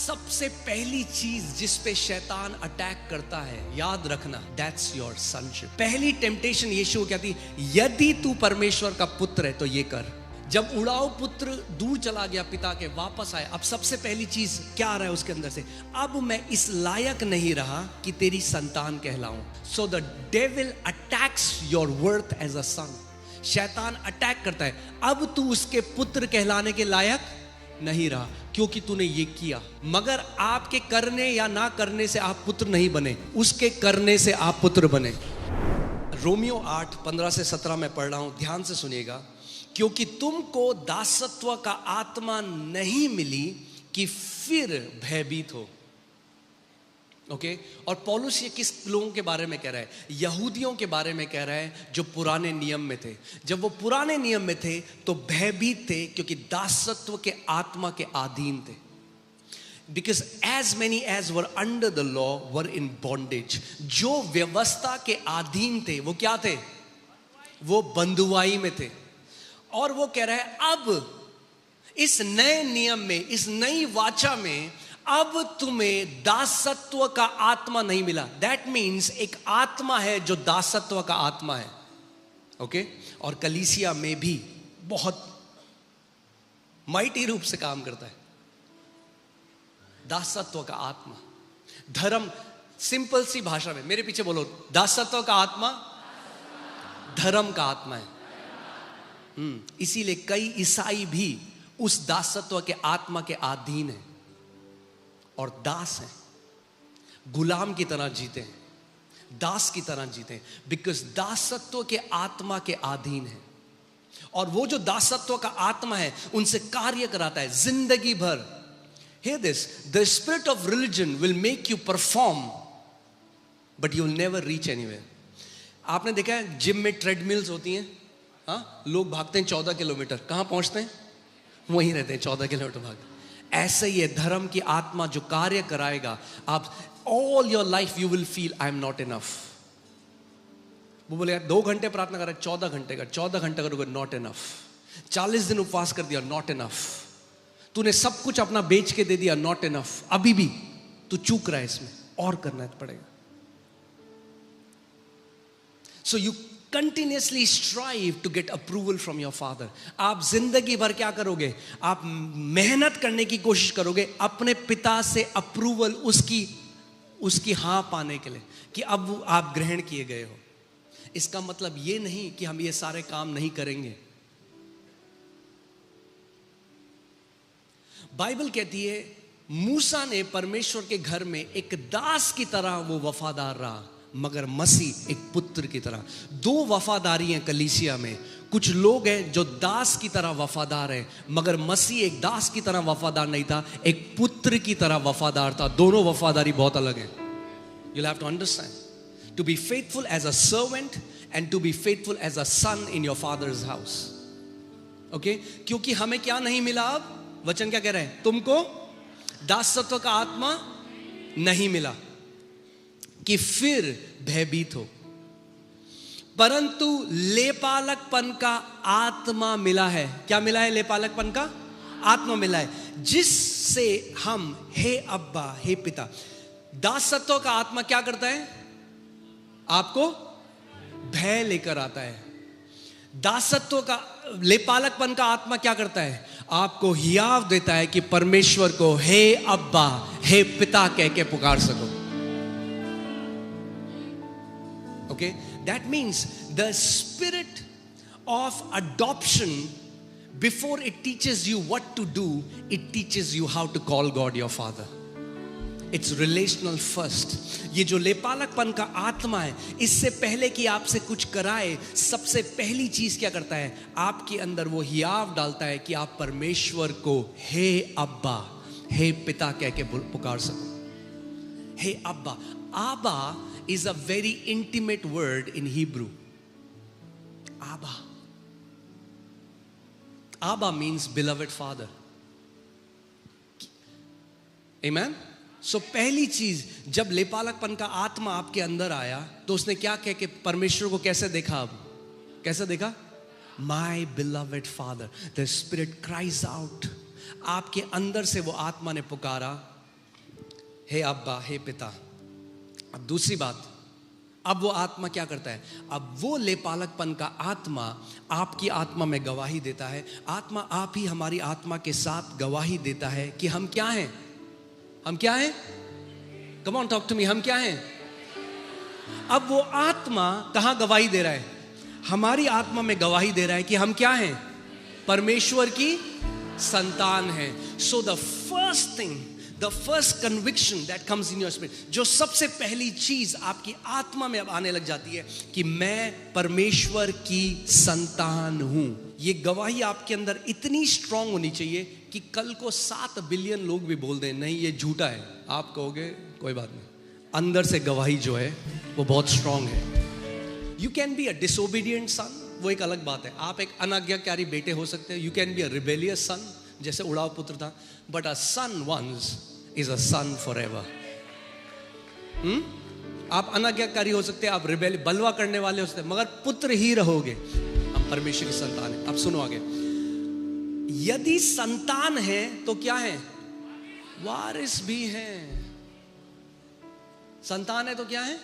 सबसे पहली चीज जिस पे शैतान अटैक करता है, याद रखना, दैट्स योर सनशिप। पहली टेम्पटेशन यीशु को कहती, यदि तू परमेश्वर का पुत्र है तो ये कर। जब उड़ाऊ पुत्र दूर चला गया पिता के, वापस आया, अब सबसे पहली चीज क्या आ रहा है उसके अंदर से, अब मैं इस लायक नहीं रहा कि तेरी संतान कहलाऊं। So the devil attacks your worth as a son. शैतान अटैक करता है, अब तू उसके पुत्र कहलाने के लायक नहीं रहा क्योंकि तूने ये किया। मगर आपके करने या ना करने से आप पुत्र नहीं बने, उसके करने से आप पुत्र बने। रोमियो 8:15 से 17 में पढ़ रहा हूं, ध्यान से सुनिएगा। क्योंकि तुमको दासत्व का आत्मा नहीं मिली कि फिर भयभीत हो। ओके, और पौलुस ये किस लोगों के बारे में कह रहा है? यहूदियों के बारे में कह रहा है जो पुराने नियम में थे। जब वो पुराने नियम में थे तो भयभीत थे क्योंकि दासत्व के आत्मा के अधीन थे। Because as many as were under the law were in bondage। जो व्यवस्था के अधीन थे वो क्या थे? वो बंधुआई में थे। और वो कह रहा है अब इस नए नियम में, इस नई वाचा में, अब तुम्हें दासत्व का आत्मा नहीं मिला। दैट मीन्स एक आत्मा है जो दासत्व का आत्मा है। ओके, और कलीसिया में भी बहुत माइटी रूप से काम करता है दासत्व का आत्मा। धर्म, सिंपल सी भाषा में, मेरे पीछे बोलो, दासत्व का आत्मा धर्म का आत्मा है। इसीलिए कई ईसाई भी उस दासत्व के आत्मा के अधीन है और दास हैं, गुलाम की तरह जीते हैं, दास की तरह जीते हैं, बिकॉज दासत्व के आत्मा के अधीन है। और वो जो दासत्व का आत्मा है उनसे कार्य कराता है जिंदगी भर। Hear this, the spirit of religion will make you perform, but you will never reach anywhere। आपने देखा है जिम में ट्रेडमिल्स होती हैं, हाँ, लोग भागते हैं 14 किलोमीटर, कहाँ पहुंचते हैं? वहीं रहते हैं, 14 किलोमीटर भागते। ऐसे ही है धर्म की आत्मा जो कार्य कराएगा। आप all your life you will feel I am not enough. वो बोलेगा 2 घंटे प्रार्थना कर रहा है, 14 घंटे का, 14 घंटे करोगे, नॉट इनफ। 40 दिन उपवास कर दिया, नॉट इनफ। तूने सब कुछ अपना बेच के दे दिया, नॉट इनफ। अभी भी तू चूक रहा है, इसमें और करना पड़ेगा। So you continuously strive to get approval from your father। आप जिंदगी भर क्या करोगे? आप मेहनत करने की कोशिश करोगे अपने पिता से अप्रूवल, उसकी हाँ पाने के लिए कि अब आप ग्रहण किए गए हो। इसका मतलब ये नहीं कि हम ये सारे काम नहीं करेंगे। बाइबल कहती है मूसा ने परमेश्वर के घर में एक दास की तरह वो वफादार रहा, मगर मसीह एक पुत्र की तरह। 2 वफादारी हैं कलीसिया में। कुछ लोग हैं जो दास की तरह वफादार हैं, मगर मसीह एक दास की तरह वफादार नहीं था, एक पुत्र की तरह वफादार था। दोनों वफादारी बहुत अलग है। You'll have to understand to be faithful as a servant and to be faithful as a son in your father's house। Okay? क्योंकि हमें क्या नहीं मिला? अब वचन क्या कह रहे हैं? तुमको दासत्व का आत्मा नहीं मिला कि फिर भयभीत हो, परंतु लेपालकपन का आत्मा मिला है। क्या मिला है? लेपालकपन का आत्मा मिला है, जिससे हम हे अब्बा, हे पिता। दासत्व का आत्मा क्या करता है? आपको भय लेकर आता है। दासत्व का, लेपालकपन का आत्मा क्या करता है? आपको हियाव देता है कि परमेश्वर को हे अब्बा, हे पिता कह के पुकार सको। Okay, that means the spirit of adoption, before it teaches you what to do, it teaches you how to call God your father। It's relational first। ये जो लेपालकपन का आत्मा है, इससे पहले कि आपसे कुछ कराए, सबसे पहली चीज क्या करता है? आपके अंदर वो हियाव डालता है कि आप परमेश्वर को हे अब्बा, हे पिता कह के पुकार सको। हे अब्बा। आबा is a very intimate word in Hebrew। Abba। Abba means beloved father। Amen। So पहली चीज, जब लेपालकपन का आत्मा आपके अंदर आया तो उसने क्या कह के परमेश्वर को कैसे देखा? अब कैसे देखा? My beloved father। The spirit cries out। आपके अंदर से वो आत्मा ने पुकारा हे अब्बा, हे पिता। अब दूसरी बात, अब वो आत्मा क्या करता है? अब वो लेपालकपन का आत्मा आपकी आत्मा में गवाही देता है। आत्मा आप ही हमारी आत्मा के साथ गवाही देता है कि हम क्या हैं। हम क्या हैं? Come on talk to me, हम क्या हैं? अब वो आत्मा कहां गवाही दे रहा है? हमारी आत्मा में गवाही दे रहा है कि हम क्या हैं? परमेश्वर की संतान हैं। So the first thing, the first conviction that comes in your spirit, जो सबसे पहली चीज आपकी आत्मा में अब आने लग जाती है कि मैं परमेश्वर की संतान हूं। ये गवाही आपके अंदर इतनी स्ट्रांग होनी चाहिए कि कल को 7 बिलियन लोग भी बोल दें नहीं ये झूठा है, आप कहोगे कोई बात नहीं। अंदर से गवाही जो है वो बहुत स्ट्रांग है। You can be a disobedient son, वो एक अलग बात है। आप एक अनाज्ञाकारी बेटे हो सकते हैं। You can be a rebellious son, जैसे उड़ाव पुत्र था, but a son once is a son forever. आप अनाज्ञाकारी हो सकते हैं, आप रिबेल बलवा करने वाले हो सकते हैं, मगर पुत्र ही रहोगे। हम परमेश्वर की संतान है। अब सुनो आगे, यदि संतान है तो क्या है? वारिस भी है। संतान है तो क्या है?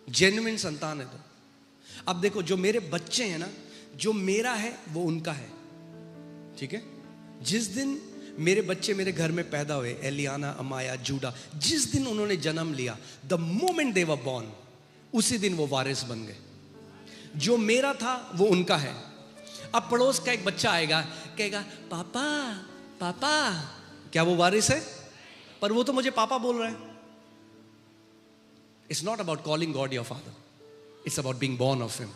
जेन्युइन संतान है तो। अब देखो, जो मेरे बच्चे हैं ना, जो मेरा है वो उनका है, ठीक है? जिस दिन मेरे बच्चे मेरे घर में पैदा हुए, एलियाना, अमाया, जूडा, जिस दिन उन्होंने जन्म लिया, the moment they were born, उसी दिन वो वारिस बन गए। जो मेरा था वो उनका है। अब पड़ोस का एक बच्चा आएगा, कहेगा पापा पापा, क्या वो वारिस है? पर वो तो मुझे पापा बोल रहा है। It's not about calling God your father, it's about being born of him.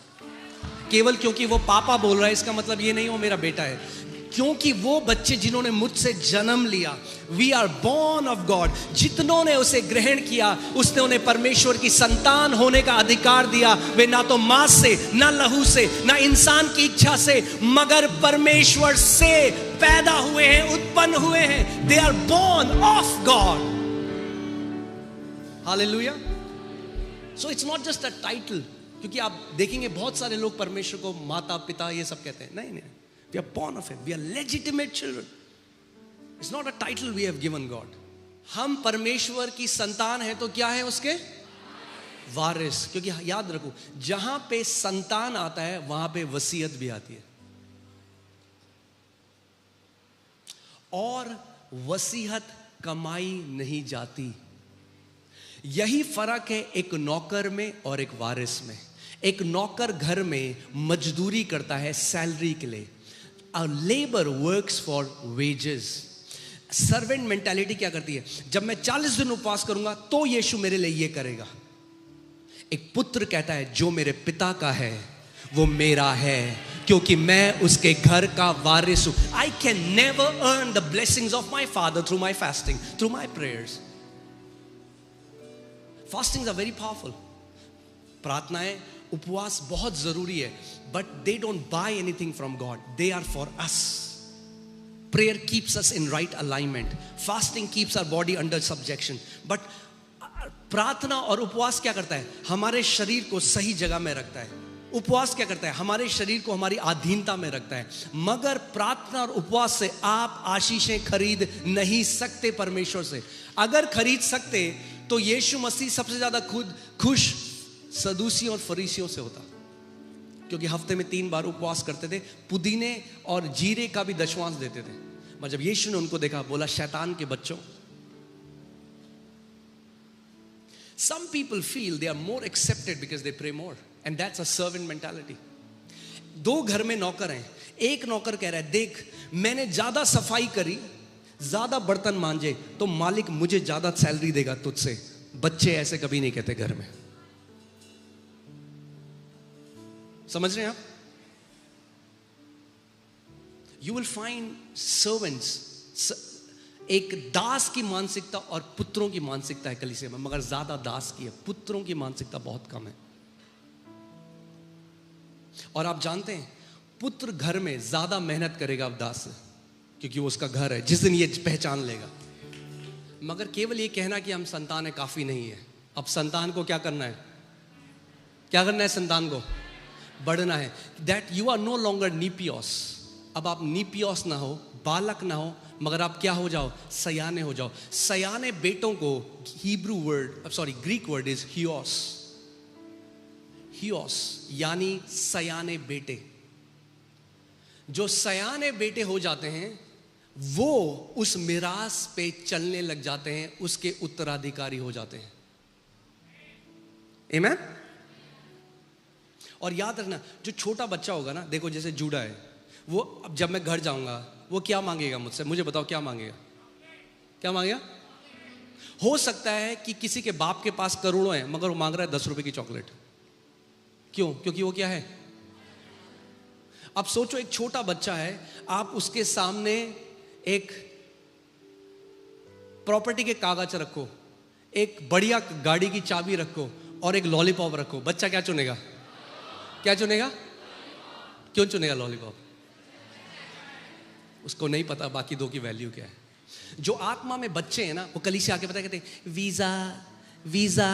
केवल क्योंकि वो पापा बोल रहा है इसका मतलब ये नहीं वो मेरा बेटा है। क्योंकि वो बच्चे जिन्होंने मुझसे जन्म लिया, we are born of God, जितनों ने उसे ग्रहण किया उसने उन्हें परमेश्वर की संतान होने का अधिकार दिया। वे ना तो मांस से, ना लहू से, ना इंसान की इच्छा से, मगर परमेश्वर से पैदा हुए हैं, उत्पन्न हुए हैं। They are born of God. Hallelujah. So it's not just a title, क्योंकि आप देखेंगे बहुत सारे लोग परमेश्वर को माता पिता ये सब कहते हैं। नहीं नहीं, we are born of him, we are legitimate children. It's not a title we have given God. हम परमेश्वर की संतान है तो क्या है उसके? वारिस। क्योंकि याद रखो, जहां पे संतान आता है वहां पे वसीयत भी आती है, और वसीयत कमाई नहीं जाती। यही फर्क है एक नौकर में और एक वारिस में। एक नौकर घर में मजदूरी करता है सैलरी के लिए, a labor works for wages. Servant mentality क्या करती है? जब मैं 40 दिन उपवास करूंगा तो यीशु मेरे लिए ये करेगा। एक पुत्र कहता है जो मेरे पिता का है वो मेरा है, क्योंकि मैं उसके घर का वारिस हूं। I can never earn the blessings of my father through my fasting, through my prayers. Fastings are very powerful. प्रार्थनाएं, उपवास बहुत जरूरी है, but they don't buy anything from God. They are for us. Prayer keeps us in right alignment. Fasting keeps our body under subjection. But प्रार्थना और उपवास क्या करता है? हमारे शरीर को सही जगह में रखता है। उपवास क्या करता है? हमारे शरीर को हमारी अधीनता में रखता है। मगर प्रार्थना और उपवास से आप आशीषें खरीद नहीं सकते परमेश्वर से। अगर खरीद सकते तो यीशु मसीह सबसे ज्यादा खुश सदूसियों और फरीसियों से होता, क्योंकि हफ्ते में 3 बार उपवास करते थे, पुदीने और जीरे का भी दशवांश देते थे। मगर जब यीशु ने उनको देखा, बोला शैतान के बच्चों। Some people feel they are more accepted because they pray more, and that's a servant mentality. 2 घर में नौकर हैं, एक नौकर कह रहा है देख मैंने ज्यादा सफाई करी, ज्यादा बर्तन मांजे तो मालिक मुझे ज्यादा सैलरी देगा तुझसे। बच्चे ऐसे कभी नहीं कहते घर में। समझ रहे हैं आप? यू विल फाइंड सर्वेंट्स, एक दास की मानसिकता और पुत्रों की मानसिकता है कलीसिया में, मगर ज्यादा दास की है, पुत्रों की मानसिकता बहुत कम है। और आप जानते हैं पुत्र घर में ज्यादा मेहनत करेगा अब दास से, क्योंकि वो उसका घर है, जिस दिन ये पहचान लेगा। मगर केवल ये कहना कि हम संतान है काफी नहीं है। अब संतान को क्या करना है? क्या करना है? संतान को बढ़ना है। That you are no longer nepios. अब आप नीपियोस ना हो, बालक ना हो, मगर आप क्या हो जाओ? सयाने हो जाओ। सयाने बेटों को ग्रीक वर्ड इज हियोस। हियोस यानी सयाने बेटे। जो सयाने बेटे हो जाते हैं वो उस मिरास पे चलने लग जाते हैं, उसके उत्तराधिकारी हो जाते हैं। आमीन। और याद रखना, जो छोटा बच्चा होगा ना, देखो जैसे जूड़ा है, वो अब जब मैं घर जाऊंगा वो क्या मांगेगा मुझसे? मुझे बताओ क्या मांगेगा? क्या मांगेगा? हो सकता है कि किसी के बाप के पास करोड़ों है मगर वो मांग रहा है 10 रुपए की चॉकलेट। क्यों? क्योंकि वो क्या है? अब सोचो, एक छोटा बच्चा है, आप उसके सामने एक प्रॉपर्टी के कागज रखो, एक बढ़िया गाड़ी की चाबी रखो और एक लॉलीपॉप रखो, बच्चा क्या चुनेगा? क्या चुनेगा? क्यों चुनेगा लॉलीपॉप? उसको नहीं पता बाकी दो की वैल्यू क्या है। जो आत्मा में बच्चे हैं ना, वो कलीसिया आके पता कहते हैं वीजा वीजा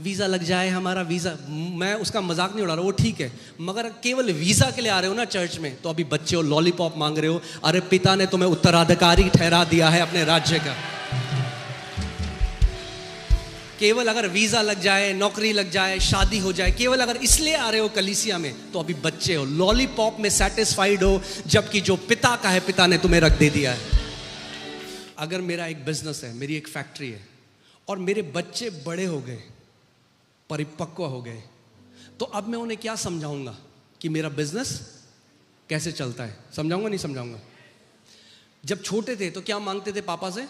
वीजा लग जाए हमारा वीजा। मैं उसका मजाक नहीं उड़ा रहा, वो ठीक है, मगर केवल वीजा के लिए आ रहे हो ना चर्च में, तो अभी बच्चे हो लॉलीपॉप मांग रहे हो। अरे पिता ने तुम्हें उत्तराधिकारी ठहरा दिया है अपने राज्य का। केवल अगर वीजा लग जाए, नौकरी लग जाए, शादी हो जाए, केवल अगर इसलिए आ रहे हो कलीसिया में, तो अभी बच्चे हो, लॉलीपॉप में सेटिस्फाइड हो, जबकि जो पिता का है पिता ने तुम्हें रख दे दिया है। अगर मेरा एक बिजनेस है, मेरी एक फैक्ट्री है और मेरे बच्चे बड़े हो गए, परिपक्व हो गए, तो अब मैं उन्हें क्या समझाऊंगा कि मेरा बिजनेस कैसे चलता है? समझाऊंगा नहीं समझाऊंगा? जब छोटे थे तो क्या मांगते थे पापा से?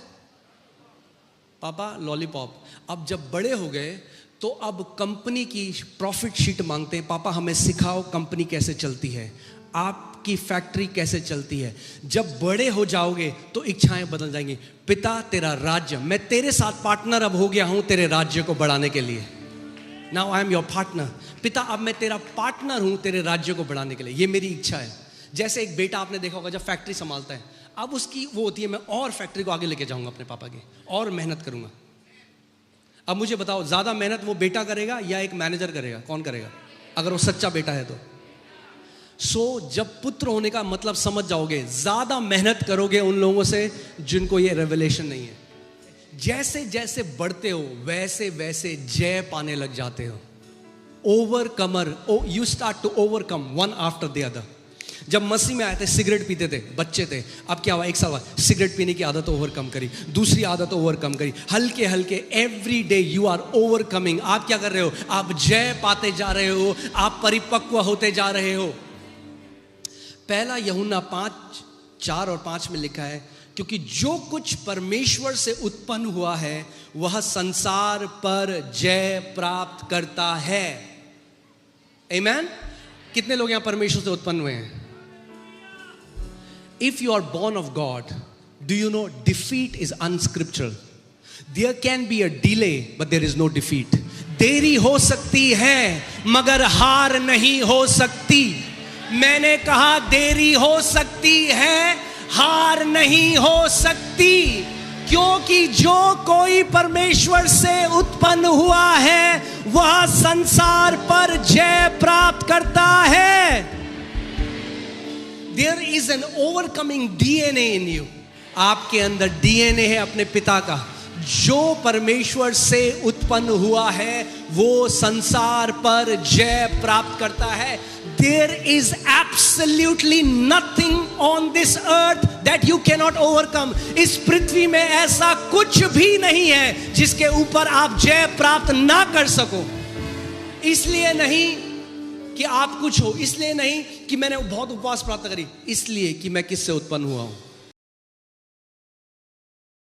पापा लॉलीपॉप। अब जब बड़े हो गए तो अब कंपनी की प्रॉफिट शीट मांगते हैं, पापा हमें सिखाओ कंपनी कैसे चलती है, आपकी फैक्ट्री कैसे चलती है। जब बड़े हो जाओगे तो इच्छाएं बदल जाएंगी। पिता तेरा राज्य, मैं तेरे साथ पार्टनर अब हो गया हूं तेरे राज्य को बढ़ाने के लिए। Now I am your partner. पिता अब मैं तेरा पार्टनर हूं तेरे राज्य को बढ़ाने के लिए, ये मेरी इच्छा है। जैसे एक बेटा आपने देखा होगा जब फैक्ट्री संभालता है, अब उसकी वो होती है मैं और फैक्ट्री को आगे लेके जाऊंगा अपने पापा की, और मेहनत करूंगा। अब मुझे बताओ ज्यादा मेहनत वो बेटा करेगा या एक मैनेजर करेगा? कौन करेगा? अगर वो सच्चा बेटा है तो। जब पुत्र होने का मतलब समझ जाओगे, ज्यादा मेहनत करोगे उन लोगों से जिनको ये रेवलेशन नहीं है। जैसे जैसे बढ़ते हो वैसे वैसे जय पाने लग जाते हो। Overcomer, you start to overcome one after the other. जब मसीह में आए थे सिगरेट पीते थे, बच्चे थे, अब क्या हुआ? 1 साल बाद सिगरेट पीने की आदत ओवरकम करी, दूसरी आदत ओवरकम करी, हल्के हल्के every day you are overcoming. आप क्या कर रहे हो? आप जय पाते जा रहे हो, आप परिपक्व होते जा रहे हो। पहला यूहन्ना 5:4 और 5 में लिखा है, क्योंकि जो कुछ परमेश्वर से उत्पन्न हुआ है वह संसार पर जय प्राप्त करता है। आमीन। कितने लोग यहां परमेश्वर से उत्पन्न हुए हैं? If you are born of God, do you know defeat is unscriptural? There can be a delay, but there is no defeat. देरी हो सकती है मगर हार नहीं हो सकती। मैंने कहा देरी हो सकती है, हार नहीं हो सकती, क्योंकि जो कोई परमेश्वर से उत्पन्न हुआ है वह संसार पर जय प्राप्त करता है। There is an overcoming DNA in you. आपके अंदर DNA है अपने पिता का। जो परमेश्वर से उत्पन्न हुआ है वो संसार पर जय प्राप्त करता है। There is absolutely nothing on this earth that you cannot overcome. इस पृथ्वी में ऐसा कुछ भी नहीं है जिसके ऊपर आप जय प्राप्त ना कर सको। इसलिए नहीं कि आप कुछ हो, इसलिए नहीं कि मैंने बहुत उपवास प्रार्थना करी, इसलिए कि मैं किससे उत्पन्न हुआ हूं।